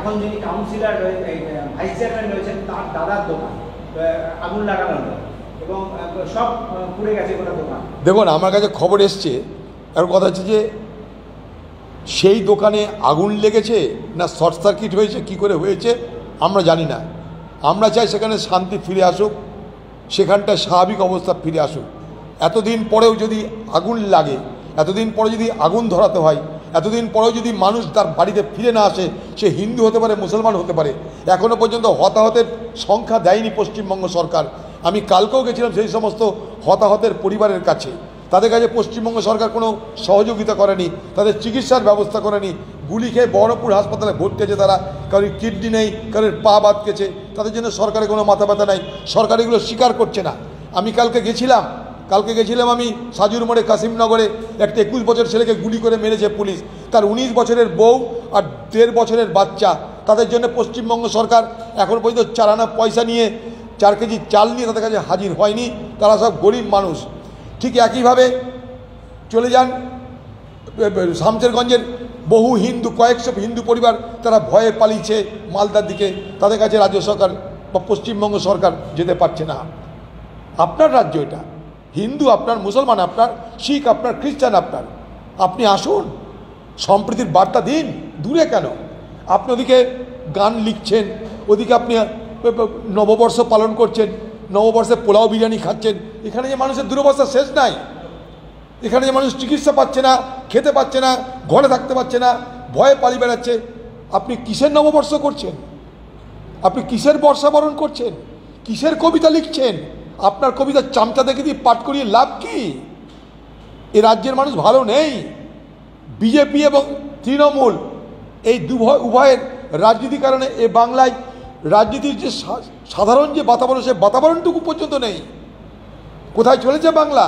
এখন যিনি councillor vice chairman রয়েছেন তার দাদার দোকান আগুন লাগানো হলো এবং সব পুড়ে গেছে গোটা দোকান। দেখুন, আমার কাছে খবর এসছে, আর কথা হচ্ছে যে সেই দোকানে আগুন লেগেছে না শর্ট সার্কিট হয়েছে, কি করে হয়েছে আমরা জানি না। আমরা চাই সেখানে শান্তি ফিরে আসুক, সেখানটা স্বাভাবিক অবস্থা ফিরে আসুক। এতদিন পরেও যদি আগুন লাগে, এতদিন পরে যদি আগুন ধরাতে হয়, এতদিন পরেও যদি মানুষ তার বাড়িতে ফিরে না আসে, সে হিন্দু হতে পারে, মুসলমান হতে পারে, এখনও পর্যন্ত হতাহতের সংখ্যা দেয়নি পশ্চিমবঙ্গ সরকার। আমি কালকেও গেছিলাম সেই সমস্ত হতাহতের পরিবারের কাছে, তাদের কাছে পশ্চিমবঙ্গ সরকার কোনো সহযোগিতা করেনি, তাদের চিকিৎসার ব্যবস্থা করেনি। গুলি খেয়ে বহরমপুর হাসপাতালে ভর্তি আছে তারা, কারোর কিডনি নেই, কারোর পা বাঁধকেছে, তাদের জন্য সরকারের কোনো মাথা ব্যথা নাই, সরকার এগুলো স্বীকার করছে না। আমি কালকে গেছিলাম আমি সাজুর মোড়ে কাশিমনগরে একটা 21 বছর ছেলেকে গুলি করে মেরেছে পুলিশ, তার 19 বছরের বউ আর 1.5 বছরের বাচ্চা। তাদের জন্য পশ্চিমবঙ্গ সরকার এখন পর্যন্ত 4 আনা পয়সা নিয়ে, 4 কেজি চাল নিয়ে তাদের কাছে হাজির হয়নি। তারা সব গরিব মানুষ। ঠিক একইভাবে চলে যান শামশেরগঞ্জের বহু হিন্দু, কয়েকশো হিন্দু পরিবার, তারা ভয়ে পালিয়েছে মালদার দিকে, তাদের কাছে রাজ্য সরকার বা পশ্চিমবঙ্গ সরকার যেতে পারছে না। আপনার রাজ্য এটা, হিন্দু আপনার, মুসলমান আপনার, শিখ আপনার, খ্রিস্টান আপনার, আপনি আসুন, সম্প্রীতির বার্তা দিন। দূরে কেন? আপনি ওদিকে গান লিখছেন, ওদিকে আপনি নববর্ষ পালন করছেন, নববর্ষে পোলাও বিরিয়ানি খাচ্ছেন। এখানে যে মানুষের দুরবস্থা শেষ নাই, এখানে যে মানুষ চিকিৎসা পাচ্ছে না, খেতে পাচ্ছে না, ঘরে থাকতে পারছে না, ভয়ে পালিয়ে বেড়াচ্ছে। আপনি কিসের নববর্ষ করছেন? আপনি কিসের বর্ষাবরণ করছেন? কিসের কবিতা লিখছেন? আপনার কবিতা চামচা দেখে দিয়ে পাঠ করিয়ে লাভ কি? এ রাজ্যের মানুষ ভালো নেই। বিজেপি এবং তৃণমূল এই উভয়ের রাজনীতির কারণে এ বাংলায় রাজনীতির যে সাধারণ যে বাতাবরণ, সে বাতাবরণটুকু পর্যন্ত নেই। কোথায় চলেছে বাংলা?